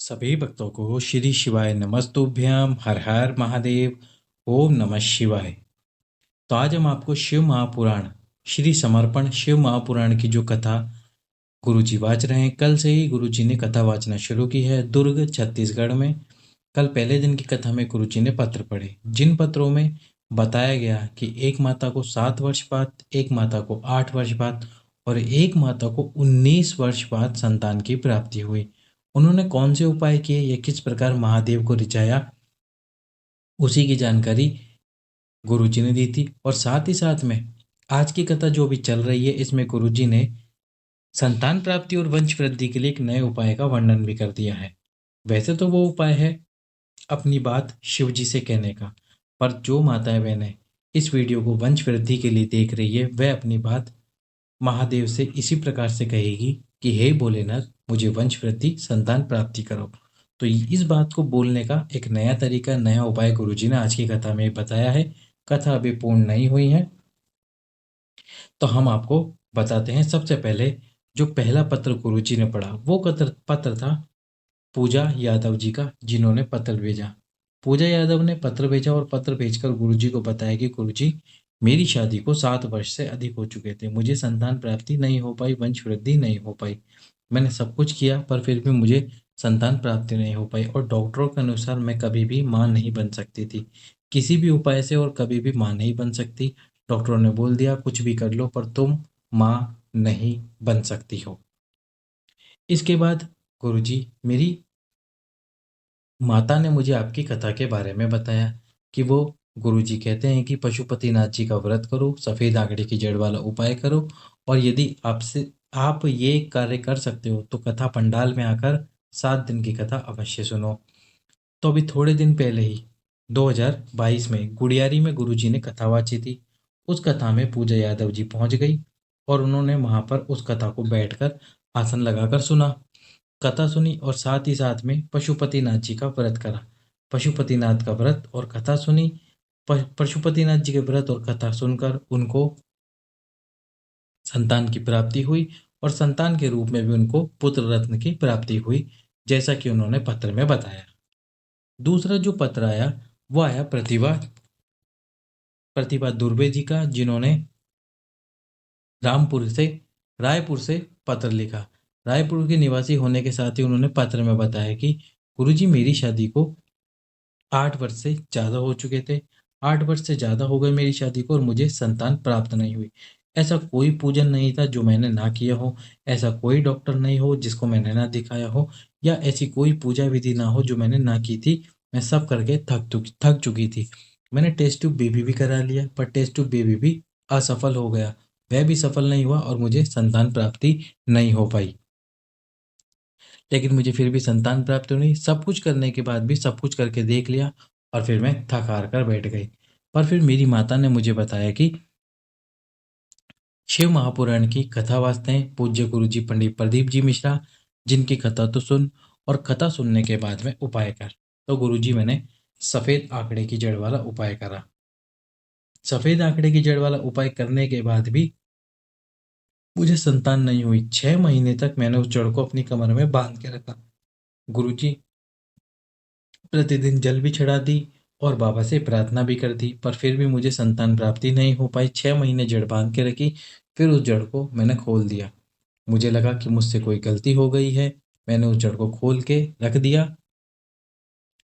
सभी भक्तों को श्री शिवाय नमस्तुभ्यम। हर हर महादेव। ओम नमः शिवाय। तो आज हम आपको शिव महापुराण श्री समर्पण शिव महापुराण की जो कथा गुरुजी वाच रहे हैं। कल से ही गुरुजी ने कथा वाचना शुरू की है दुर्ग छत्तीसगढ़ में। कल पहले दिन की कथा में गुरुजी ने पत्र पढ़े, जिन पत्रों में बताया गया कि एक माता को 7 वर्ष बाद, एक माता को 8 वर्ष बाद और एक माता को 19 वर्ष बाद संतान की प्राप्ति हुई। उन्होंने कौन से उपाय किए या किस प्रकार महादेव को रिझाया, उसी की जानकारी गुरुजी ने दी थी। और साथ ही साथ में आज की कथा जो भी चल रही है, इसमें गुरुजी ने संतान प्राप्ति और वंश वृद्धि के लिए एक नए उपाय का वर्णन भी कर दिया है। वैसे तो वो उपाय है अपनी बात शिव जी से कहने का, पर जो माताएं बहनें इस वीडियो को वंश वृद्धि के लिए देख रही है, वह अपनी बात महादेव से इसी प्रकार से कहेगी कि हे भोलेनाथ, मुझे वंश वृद्धि संतान प्राप्ति करो। तो इस बात को बोलने का एक नया तरीका, नया उपाय गुरुजी ने आज की कथा में बताया है। कथा अभी पूर्ण नहीं हुई है, तो हम आपको बताते हैं। सबसे पहले जो पहला पत्र गुरुजी ने पढ़ा, वो पत्र था पूजा यादव जी का, जिन्होंने पत्र भेजा। पूजा यादव ने पत्र भेजा और पत्र भेजकर गुरुजी को बताया कि गुरुजी, मेरी शादी को 7 वर्ष से अधिक हो चुके थे, मुझे संतान प्राप्ति नहीं हो पाई, वंश वृद्धि नहीं हो पाई। मैंने सब कुछ किया पर फिर भी मुझे संतान प्राप्ति नहीं हो पाई, और डॉक्टरों के अनुसार मैं कभी भी मां नहीं बन सकती थी, किसी भी उपाय से, और कभी भी मां नहीं बन सकती। डॉक्टरों ने बोल दिया कुछ भी कर लो पर तुम मां नहीं बन सकती हो। इसके बाद गुरुजी, मेरी माता ने मुझे आपकी कथा के बारे में बताया कि वो, गुरुजी कहते हैं कि पशुपतिनाथ जी का व्रत करो, सफेद आंकड़े की जड़ वाला उपाय करो, और यदि आपसे आप ये कार्य कर सकते हो तो कथा पंडाल में आकर 7 दिन की कथा अवश्य सुनो। तो अभी थोड़े दिन पहले ही 2022 में गुड़ियारी में गुरुजी ने कथा वाची थी। उस कथा में पूजा यादव जी पहुंच गई और उन्होंने वहां पर उस कथा को बैठकर आसन लगाकर सुना, कथा सुनी, और साथ ही साथ में पशुपतिनाथ जी का व्रत करा। पशुपतिनाथ का व्रत और कथा सुनी। पशुपतिनाथ जी के व्रत और कथा सुनकर उनको संतान की प्राप्ति हुई, और संतान के रूप में भी उनको पुत्र रत्न की प्राप्ति हुई, जैसा कि उन्होंने पत्र में बताया। दूसरा जो पत्र आया वो आया प्रतिभा प्रतिभा दुर्वे जी का, जिन्होंने रामपुर से रायपुर से पत्र लिखा। रायपुर के निवासी होने के साथ ही उन्होंने पत्र में बताया कि गुरुजी, मेरी शादी को 8 वर्ष से ज़्यादा हो चुके थे, 8 वर्ष से ज़्यादा हो गए मेरी शादी को, और मुझे संतान प्राप्त नहीं हुई। ऐसा कोई पूजन नहीं था जो मैंने ना किया हो, ऐसा कोई डॉक्टर नहीं हो जिसको मैंने ना दिखाया हो, या ऐसी कोई पूजा विधि ना हो जो मैंने ना की थी। मैं सब करके थक चुकी थी। मैंने टेस्ट ट्यूब बेबी भी करा लिया, पर टेस्ट ट्यूब बेबी भी असफल हो गया, वह भी सफल नहीं हुआ, और मुझे संतान प्राप्ति नहीं हो पाई। लेकिन मुझे फिर भी संतान प्राप्त नहीं, सब कुछ करने के बाद भी, सब कुछ करके देख लिया, और फिर मैं थक हार कर बैठ गई। पर फिर मेरी माता ने मुझे बताया कि शिव महापुराण की कथा वास्ते हैं पूज्य गुरु जी पंडित प्रदीप जी मिश्रा, जिनकी कथा तो सुन, और कथा सुनने के बाद में उपाय कर। तो गुरु जी, मैंने सफेद आंकड़े की जड़ वाला उपाय करा। सफेद आंकड़े की जड़ वाला उपाय करने के बाद भी मुझे संतान नहीं हुई। 6 महीने तक मैंने उस जड़ को अपनी कमर में बांध के रखा। गुरु जी, प्रतिदिन जल भी चढ़ा दी और बाबा से प्रार्थना भी कर दी, पर फिर भी मुझे संतान प्राप्ति नहीं हो पाई। 6 महीने जड़ बांध के रखी, फिर उस जड़ को मैंने खोल दिया। मुझे लगा कि मुझसे कोई गलती हो गई है, मैंने उस जड़ को खोल के रख दिया।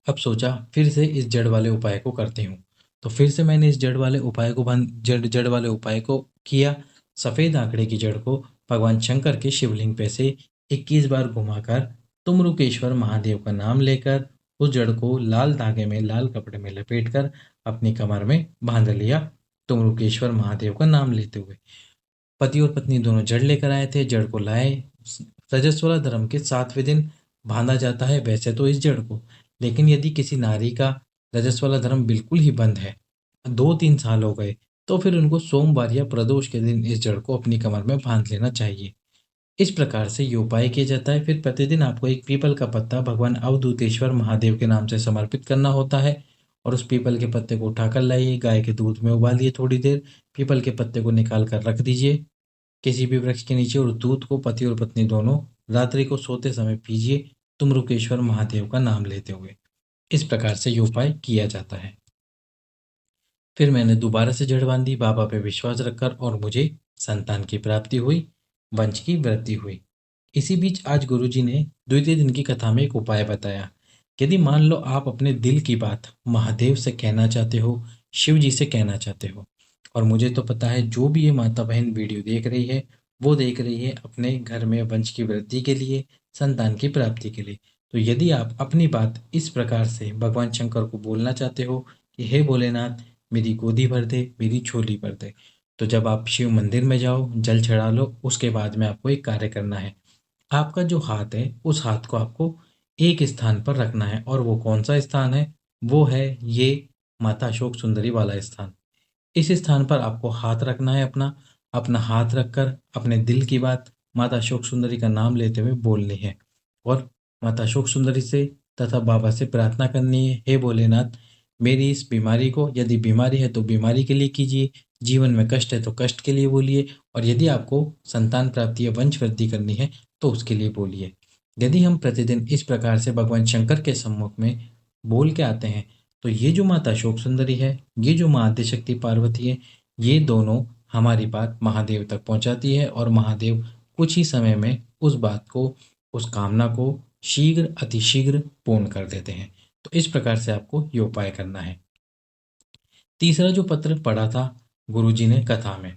अब सोचा फिर से इस जड़ वाले उपाय को करती हूँ। तो फिर से मैंने इस जड़ वाले उपाय को बंद जड़ जड़ वाले उपाय को किया। सफेद आंकड़े की जड़ को भगवान शंकर के शिवलिंग पे से 21 बार घुमाकर, तुमरुकेश्वर महादेव का नाम लेकर, उस जड़ को लाल धागे में, लाल कपड़े में लपेटकर अपनी कमर में बांध लिया, तुमरुकेश्वर महादेव का नाम लेते हुए। पति और पत्नी दोनों जड़ लेकर आए थे। जड़ को लाए। रजस्वला धर्म के 7वें दिन बांधा जाता है वैसे तो इस जड़ को, लेकिन यदि किसी नारी का रजस्वला धर्म बिल्कुल ही बंद है, 2-3 साल हो गए, तो फिर उनको सोमवार या प्रदोष के दिन इस जड़ को अपनी कमर में बांध लेना चाहिए। इस प्रकार से ये उपाय किया जाता है। फिर प्रतिदिन आपको एक पीपल का पत्ता भगवान अवधूतेश्वर महादेव के नाम से समर्पित करना होता है, और उस पीपल के पत्ते को उठाकर लाइए, गाय के दूध में उबालिए थोड़ी देर, पीपल के पत्ते को निकाल कर रख दीजिए किसी भी वृक्ष के नीचे, और दूध को पति और पत्नी दोनों रात्रि को सोते समय पीजिए। तुमरुकेश्वर महादेव का नाम लेते हुए। इस प्रकार से ये उपाय किया जाता है। फिर मैंने दोबारा से जड़ बांधी, बाबा पे विश्वास रखकर, और मुझे संतान की प्राप्ति हुई, वंश की वृद्धि हुई। इसी बीच आज गुरुजी ने द्वितीय दिन की कथा में एक उपाय बताया। यदि मान लो आप अपने दिल की बात महादेव से कहना चाहते हो, शिव जी से कहना चाहते हो, और मुझे तो पता है जो भी ये माता बहन वीडियो देख रही है वो देख रही है अपने घर में वंश की वृद्धि के लिए, संतान की प्राप्ति के लिए। तो यदि आप अपनी बात इस प्रकार से भगवान शंकर को बोलना चाहते हो कि हे भोलेनाथ, मेरी गोदी भर दे, मेरी झोली भर दे, तो जब आप शिव मंदिर में जाओ, जल चढ़ा लो, उसके बाद में आपको एक कार्य करना है। आपका जो हाथ है उस हाथ को आपको एक स्थान पर रखना है, और वो कौन सा स्थान है? वो है ये माता अशोक सुंदरी वाला स्थान। इस स्थान पर आपको हाथ रखना है अपना। अपना हाथ रखकर अपने दिल की बात माता अशोक सुंदरी का नाम लेते हुए बोलनी है, और माता अशोक सुंदरी से तथा बाबा से प्रार्थना करनी है, हे भोलेनाथ, मेरी इस बीमारी को, यदि बीमारी है तो बीमारी के लिए कीजिए, जीवन में कष्ट है तो कष्ट के लिए बोलिए, और यदि आपको संतान प्राप्ति या वंश वृद्धि करनी है तो उसके लिए बोलिए। यदि हम प्रतिदिन इस प्रकार से भगवान शंकर के सम्मुख में बोल के आते हैं, तो ये जो माता अशोक सुंदरी है, ये जो माँ आद्यशक्ति पार्वती है, ये दोनों हमारी बात महादेव तक पहुंचाती है, और महादेव कुछ ही समय में उस बात को, उस कामना को शीघ्र अतिशीघ्र पूर्ण कर देते हैं। तो इस प्रकार से आपको ये उपाय करना है। तीसरा जो पत्र पढ़ा था गुरुजी ने कथा में,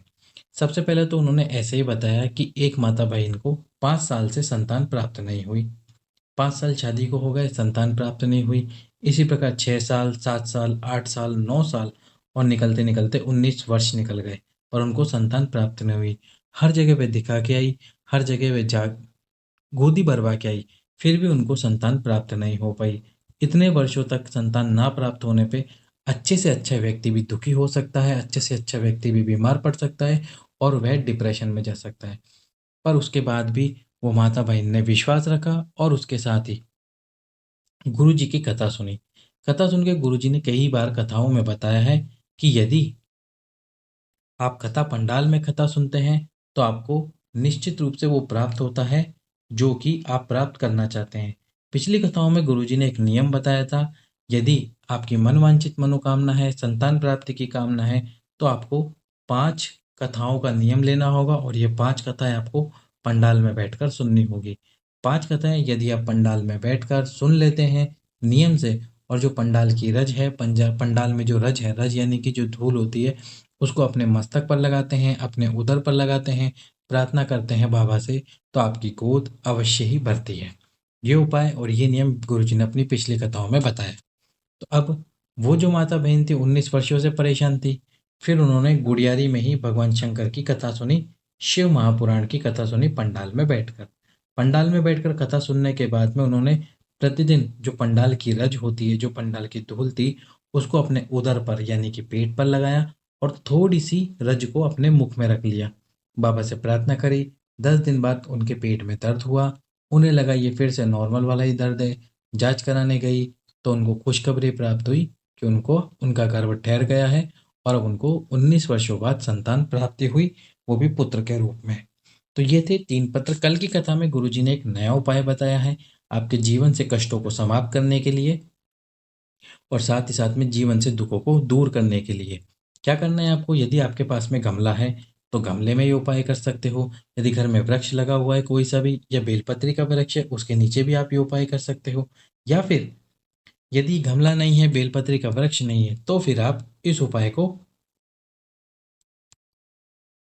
सबसे पहले तो उन्होंने ऐसे ही बताया कि एक माता बहन को 5 साल से संतान प्राप्त नहीं हुई। 5 साल शादी को हो गए, संतान प्राप्त नहीं हुई। इसी प्रकार 6 साल, 7 साल, 8 साल, 9 साल, और निकलते निकलते 19 वर्ष निकल गए, पर उनको संतान प्राप्त नहीं हुई। हर जगह पे दिखा के आई, हर जगह पे जा गोदी भरवा के आई, फिर भी उनको संतान प्राप्त नहीं हो पाई। इतने वर्षों तक संतान ना प्राप्त होने पे अच्छे से अच्छा व्यक्ति भी दुखी हो सकता है, अच्छे से अच्छा व्यक्ति भी बीमार पड़ सकता है, और वह डिप्रेशन में जा सकता है। पर उसके बाद भी वो माता बहन ने विश्वास रखा, और उसके साथ ही गुरु जी की कथा सुनी। कथा सुन के गुरु जी ने कई बार कथाओं में बताया है कि यदि आप कथा पंडाल में कथा सुनते हैं तो आपको निश्चित रूप से वो प्राप्त होता है जो कि आप प्राप्त करना चाहते हैं। पिछली कथाओं में गुरुजी ने एक नियम बताया था, यदि आपकी मनवांछित मनोकामना है, संतान प्राप्ति की कामना है, तो आपको 5 कथाओं का नियम लेना होगा, और ये 5 कथाएं आपको पंडाल में बैठकर सुननी होगी। 5 कथाएं यदि आप पंडाल में बैठकर सुन लेते हैं नियम से, और जो पंडाल की रज है, पंडाल में जो रज है, रज यानी कि जो धूल होती है, उसको अपने मस्तक पर लगाते हैं, अपने उदर पर लगाते हैं, प्रार्थना करते हैं बाबा से, तो आपकी गोद अवश्य ही भरती है। ये उपाय और ये नियम गुरुजी ने अपनी पिछली कथाओं में बताया। तो अब वो जो माता बहन थी 19 वर्षों से परेशान थी, फिर उन्होंने गुड़ियारी में ही भगवान शंकर की कथा सुनी, शिव महापुराण की कथा सुनी पंडाल में बैठकर। पंडाल में बैठकर कथा सुनने के बाद में उन्होंने प्रतिदिन जो पंडाल की रज होती है, जो पंडाल की धूल थी, उसको अपने उदर पर यानी कि पेट पर लगाया, और थोड़ी सी रज को अपने मुख में रख लिया। बाबा से प्रार्थना करी। 10 दिन बाद उनके पेट में दर्द हुआ। उन्हें लगा ये फिर से नॉर्मल वाला ही दर्द है। जांच कराने गई तो उनको खुशखबरी प्राप्त हुई कि उनको उनका गर्भ ठहर गया है, और अब उनको 19 वर्षों बाद संतान प्राप्ति हुई, वो भी पुत्र के रूप में। तो ये थे 3 पत्र। कल की कथा में गुरुजी ने एक नया उपाय बताया है आपके जीवन से कष्टों को समाप्त करने के लिए, और साथ ही साथ में जीवन से दुखों को दूर करने के लिए। क्या करना है आपको? यदि आपके पास में गमला है तो गमले में ये उपाय कर सकते हो। यदि घर में वृक्ष लगा हुआ है कोई सा भी, या बेलपत्री का वृक्ष है, उसके नीचे भी आप ये उपाय कर सकते हो। या फिर यदि गमला नहीं है, बेलपत्री का वृक्ष नहीं है, तो फिर आप इस उपाय को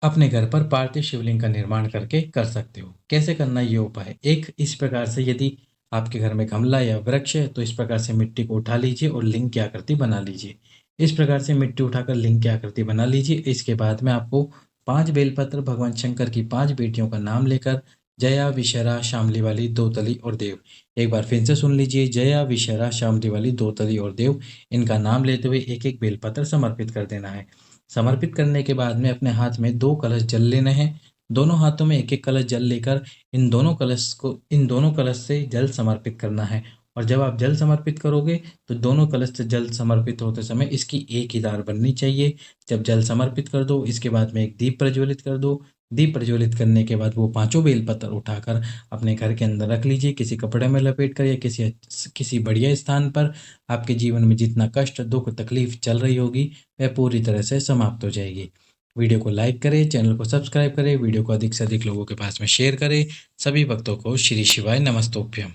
अपने घर पर पार्थिव शिवलिंग का निर्माण करके कर सकते हो। कैसे करना है ये उपाय? एक इस प्रकार से, यदि आपके घर में गमला या वृक्ष है तो इस प्रकार से मिट्टी को उठा लीजिए और लिंग की आकृति बना लीजिए। इस प्रकार से मिट्टी उठाकर लिंग की आकृति बना लीजिए। इसके बाद में आपको 5 बेलपत्र भगवान शंकर की 5 बेटियों का नाम लेकर, जया, विशरा, शामली वाली, दोतली और देव, एक बार फिर से सुन लीजिए, जया, विशरा, शामली वाली, दोतली और देव, इनका नाम लेते हुए एक एक बेलपत्र समर्पित कर देना है। समर्पित करने के बाद में अपने हाथ में 2 कलश जल लेने हैं। दोनों हाथों में एक एक कलश जल लेकर इन दोनों कलश से जल समर्पित करना है। और जब आप जल समर्पित करोगे तो दोनों कलश से जल समर्पित होते समय इसकी एक ही धार बननी चाहिए। जब जल समर्पित कर दो, इसके बाद में एक दीप प्रज्वलित कर दो। दीप प्रज्वलित करने के बाद वो पांचों बेलपत्र उठाकर अपने घर के अंदर रख लीजिए, किसी कपड़े में लपेट कर या किसी बढ़िया स्थान पर। आपके जीवन में जितना कष्ट, दुख, तकलीफ चल रही होगी वह पूरी तरह से समाप्त हो जाएगी। वीडियो को लाइक करें, चैनल को सब्सक्राइब करें, वीडियो को अधिक से अधिक लोगों के पास में शेयर करें। सभी भक्तों को श्री शिवाय नमस्तुभ्यम।